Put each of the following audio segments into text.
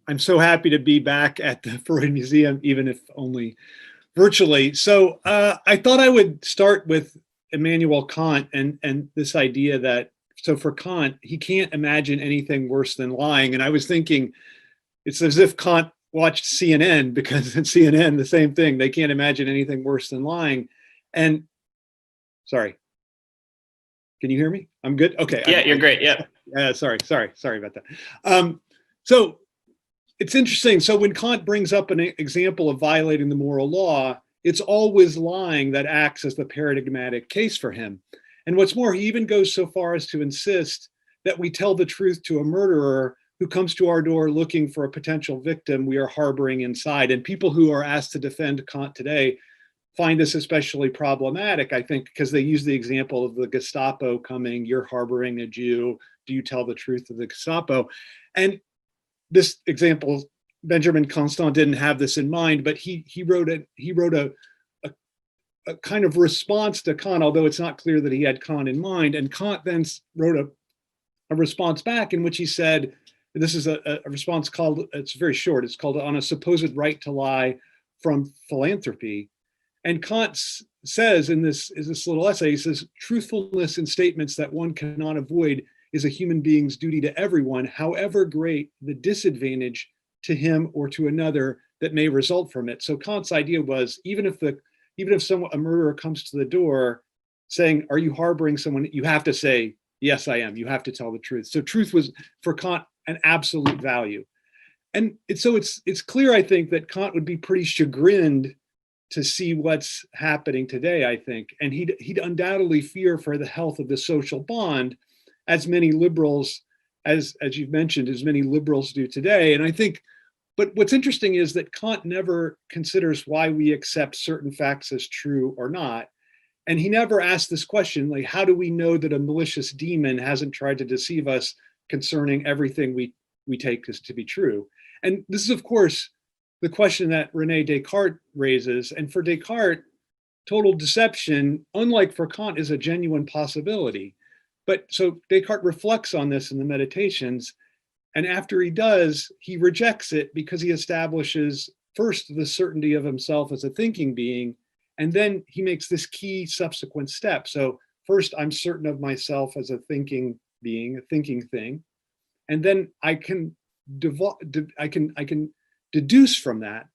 I'm so happy to be back at the Freud Museum, even if only virtually. So I thought I would start with Immanuel Kant and this idea that, so for Kant, he can't imagine anything worse than lying. And I was thinking, it's as if Kant watched CNN, because in CNN, the same thing, they can't imagine anything worse than lying. And sorry, can you hear me? I'm good. Okay. Yeah, you're great. Yeah. Sorry about that. So it's interesting. So when Kant brings up an example of violating the moral law, it's always lying that acts as the paradigmatic case for him. And what's more, he even goes so far as to insist that we tell the truth to a murderer who comes to our door looking for a potential victim we are harboring inside. And people who are asked to defend Kant today find this especially problematic, I think, because they use the example of the Gestapo coming, you're harboring a Jew, do you tell the truth to the Gestapo? And this example, Benjamin Constant didn't have this in mind, but he wrote a kind of response to Kant, although it's not clear that he had Kant in mind. And Kant then wrote a response back in which he said, this is a response called, it's very short, it's called On a Supposed Right to Lie from Philanthropy. And Kant says in this little essay, he says, truthfulness in statements that one cannot avoid is a human being's duty to everyone, however great the disadvantage to him or to another that may result from it. So Kant's idea was, even if a murderer comes to the door saying, are you harboring someone? You have to say, yes, I am. You have to tell the truth. So truth was, for Kant, an absolute value. And so it's clear, I think, that Kant would be pretty chagrined to see what's happening today, I think. And he'd undoubtedly fear for the health of the social bond, as many liberals, as you've mentioned, as many liberals do today. And I think, but what's interesting is that Kant never considers why we accept certain facts as true or not. And he never asked this question, like, how do we know that a malicious demon hasn't tried to deceive us concerning everything we take as to be true? And this is, of course, the question that René Descartes raises. And for Descartes, total deception, unlike for Kant, is a genuine possibility. But so Descartes reflects on this in the Meditations. And after he does, he rejects it because he establishes first the certainty of himself as a thinking being. And then he makes this key subsequent step. So first, I'm certain of myself as a thinking being, a thinking thing. And then I can deduce from that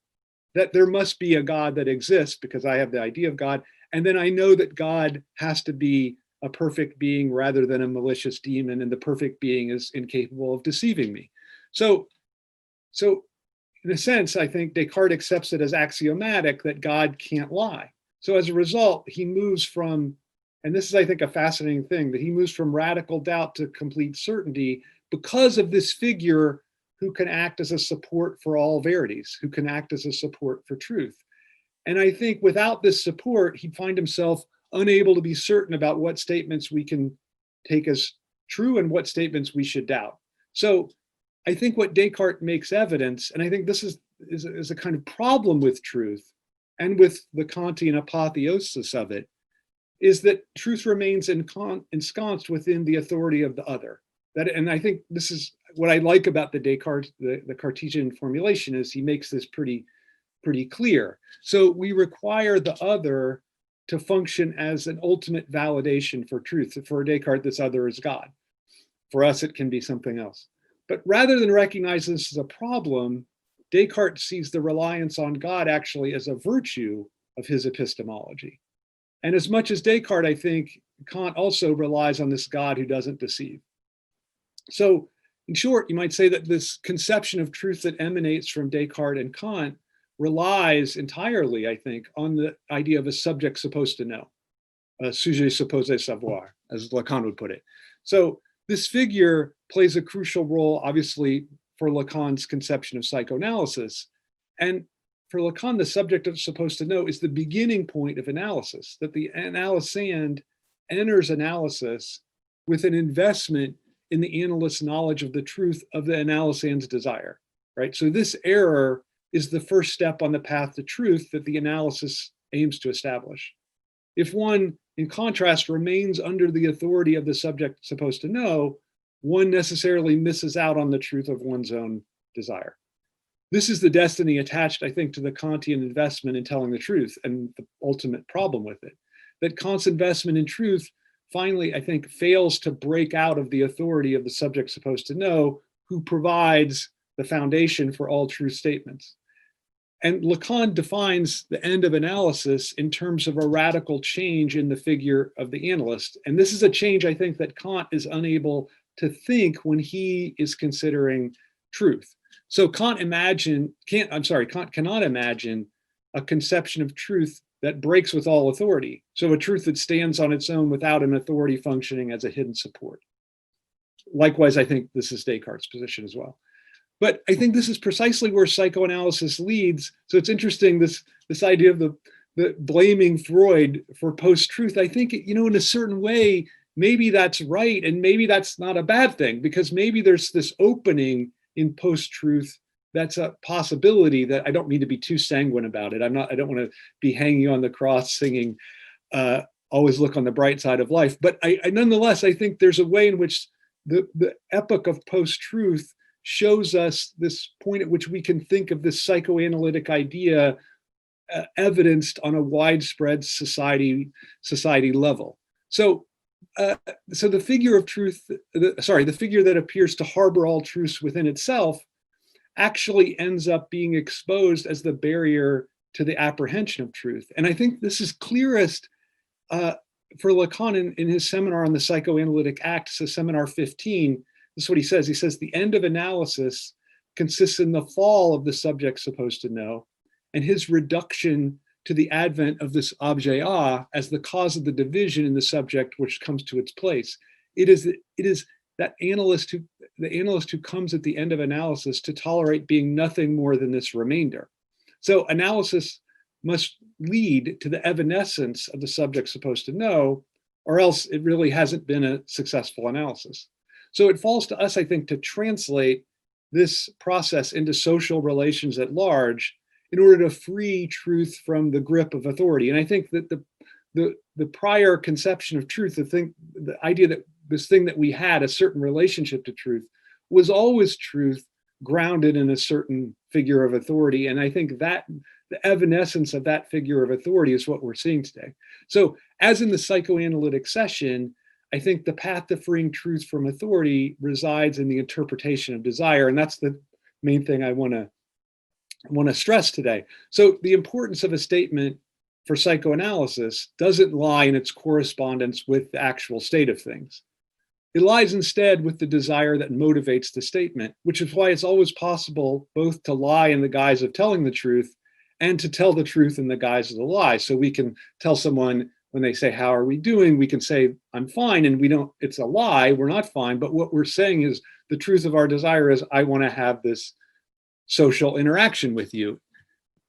there must be a God that exists because I have the idea of God. And then I know that God has to be a perfect being rather than a malicious demon, and the perfect being is incapable of deceiving me. So in a sense, I think Descartes accepts it as axiomatic that God can't lie. So as a result, he moves from, and this is, I think, a fascinating thing, that he moves from radical doubt to complete certainty because of this figure who can act as a support for all verities, who can act as a support for truth. And I think without this support, he'd find himself unable to be certain about what statements we can take as true and what statements we should doubt. So I think what Descartes makes evidence, and I think this is a kind of problem with truth and with the Kantian apotheosis of it, is that truth remains ensconced within the authority of the other. And I think this is what I like about the Cartesian formulation, is he makes this pretty clear. So we require the other to function as an ultimate validation for truth. For Descartes, this other is God. For us, it can be something else. But rather than recognize this as a problem, Descartes sees the reliance on God actually as a virtue of his epistemology. And as much as Descartes, I think Kant also relies on this God who doesn't deceive. So in short, you might say that this conception of truth that emanates from Descartes and Kant relies entirely, I think, on the idea of a subject supposed to know, a sujet supposé savoir, as Lacan would put it. So this figure plays a crucial role, obviously, for Lacan's conception of psychoanalysis. And for Lacan, the subject of supposed to know is the beginning point of analysis, that the analysand enters analysis with an investment in the analyst's knowledge of the truth of the analysand's desire, right? So this error is the first step on the path to truth that the analysis aims to establish. If one, in contrast, remains under the authority of the subject supposed to know, one necessarily misses out on the truth of one's own desire. This is the destiny attached, I think, to the Kantian investment in telling the truth and the ultimate problem with it. That Kant's investment in truth finally, I think, fails to break out of the authority of the subject supposed to know, who provides the foundation for all true statements. And Lacan defines the end of analysis in terms of a radical change in the figure of the analyst. And this is a change, I think, that Kant is unable to think when he is considering truth. So Kant cannot imagine a conception of truth that breaks with all authority. So a truth that stands on its own without an authority functioning as a hidden support. Likewise, I think this is Descartes' position as well. But I think this is precisely where psychoanalysis leads. So it's interesting, this idea of the blaming Freud for post-truth. I think, in a certain way, maybe that's right, and maybe that's not a bad thing, because maybe there's this opening in post-truth that's a possibility that I don't mean to be too sanguine about it. I don't want to be hanging on the cross singing, always look on the bright side of life. But I nonetheless, I think there's a way in which the epoch of post-truth shows us this point at which we can think of this psychoanalytic idea evidenced on a widespread society level. So the figure of truth, the figure that appears to harbor all truths within itself actually ends up being exposed as the barrier to the apprehension of truth. And I think this is clearest for Lacan in his seminar on the psychoanalytic act, so seminar 15. This is what he says. He says, the end of analysis consists in the fall of the subject supposed to know, and his reduction to the advent of this objet a as the cause of the division in the subject which comes to its place. It is that the analyst who comes at the end of analysis to tolerate being nothing more than this remainder. So analysis must lead to the evanescence of the subject supposed to know, or else it really hasn't been a successful analysis. So it falls to us, I think, to translate this process into social relations at large in order to free truth from the grip of authority. And I think that the prior conception of truth, the idea that this thing that we had, a certain relationship to truth, was always truth grounded in a certain figure of authority. And I think that the evanescence of that figure of authority is what we're seeing today. So as in the psychoanalytic session, I think the path to freeing truth from authority resides in the interpretation of desire. And that's the main thing I want to stress today. So the importance of a statement for psychoanalysis doesn't lie in its correspondence with the actual state of things. It lies instead with the desire that motivates the statement, which is why it's always possible both to lie in the guise of telling the truth and to tell the truth in the guise of the lie. So we can tell someone when they say, how are we doing? We can say, I'm fine. And it's a lie, we're not fine. But what we're saying is the truth of our desire is, I want to have this social interaction with you.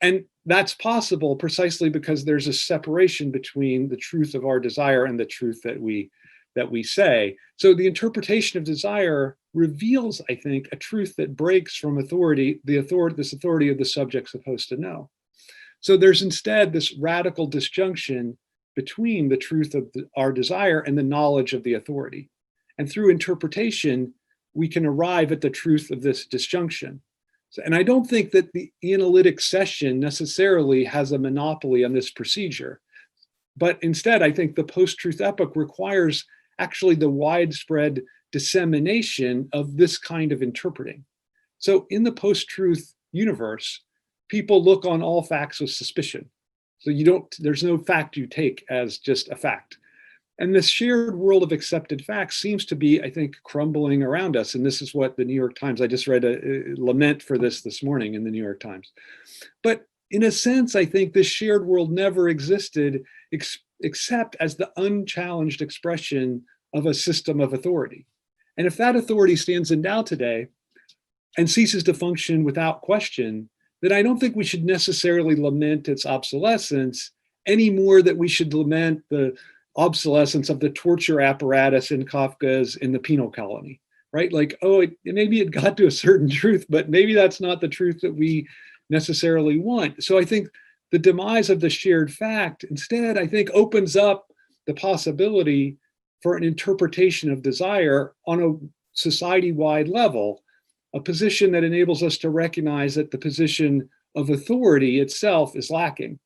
And that's possible precisely because there's a separation between the truth of our desire and the truth that we say. So the interpretation of desire reveals, I think, a truth that breaks from this authority of the subject supposed to know. So there's instead this radical disjunction between the truth of our desire and the knowledge of the authority. And through interpretation, we can arrive at the truth of this disjunction. And I don't think that the analytic session necessarily has a monopoly on this procedure. But instead, I think the post-truth epoch requires actually the widespread dissemination of this kind of interpreting. So in the post-truth universe, people look on all facts with suspicion. So there's no fact you take as just a fact. And this shared world of accepted facts seems to be, I think, crumbling around us. And this is what the New York Times, I just read a lament for this morning in the New York Times. But in a sense, I think this shared world never existed except as the unchallenged expression of a system of authority. And if that authority stands in doubt today and ceases to function without question, then I don't think we should necessarily lament its obsolescence any more than we should lament the obsolescence of the torture apparatus in Kafka's In the Penal Colony, right? Like, maybe it got to a certain truth, but maybe that's not the truth that we necessarily want. So I think the demise of the shared fact instead, I think, opens up the possibility for an interpretation of desire on a society-wide level, a position that enables us to recognize that the position of authority itself is lacking.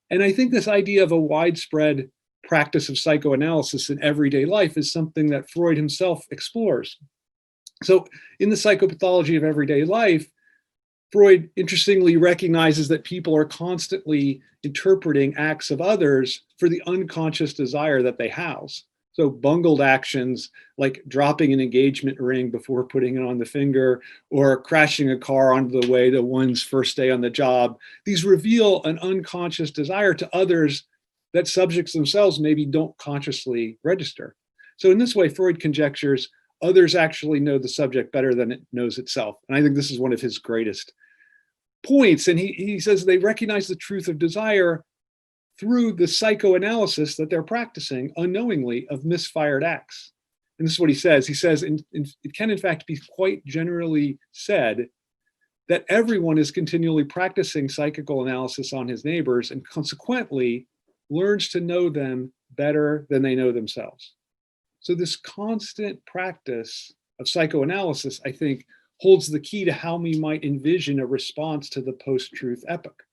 And I think this idea of a widespread practice of psychoanalysis in everyday life is something that Freud himself explores. So in the psychopathology of everyday life, Freud interestingly recognizes that people are constantly interpreting acts of others for the unconscious desire that they house. So bungled actions like dropping an engagement ring before putting it on the finger, or crashing a car on the way to one's first day on the job, these reveal an unconscious desire to others that subjects themselves maybe don't consciously register. So in this way, Freud conjectures others actually know the subject better than it knows itself. And I think this is one of his greatest points. And he says they recognize the truth of desire through the psychoanalysis that they're practicing unknowingly of misfired acts. And this is what he says. He says, it can in fact be quite generally said that everyone is continually practicing psychical analysis on his neighbors and consequently learns to know them better than they know themselves. So this constant practice of psychoanalysis, I think, holds the key to how we might envision a response to the post-truth epoch.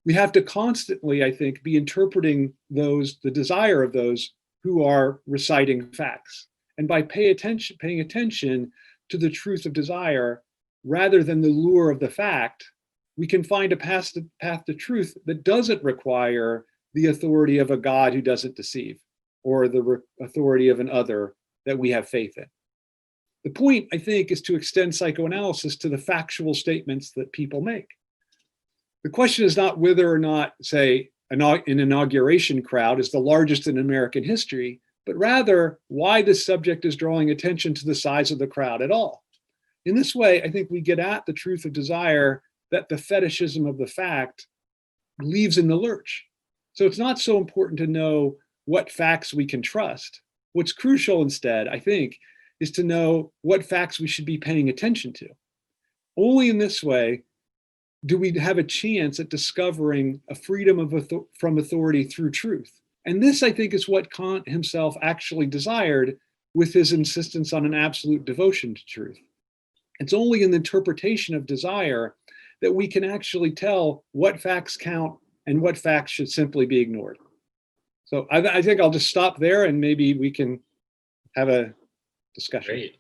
We have to constantly, I think, be interpreting the desire of those who are reciting facts. And by paying attention to the truth of desire, rather than the lure of the fact, we can find a path to truth that doesn't require the authority of a God who doesn't deceive, or the authority of an other that we have faith in. The point, I think, is to extend psychoanalysis to the factual statements that people make. The question is not whether or not, say, an inauguration crowd is the largest in American history, but rather why this subject is drawing attention to the size of the crowd at all. In this way, I think we get at the truth of desire that the fetishism of the fact leaves in the lurch. So it's not so important to know what facts we can trust. What's crucial instead, I think, is to know what facts we should be paying attention to. Only in this way do we have a chance at discovering a freedom from authority through truth. And this, I think, is what Kant himself actually desired with his insistence on an absolute devotion to truth. It's only in the interpretation of desire that we can actually tell what facts count and what facts should simply be ignored. So I think I'll just stop there and maybe we can have a discussion. Great.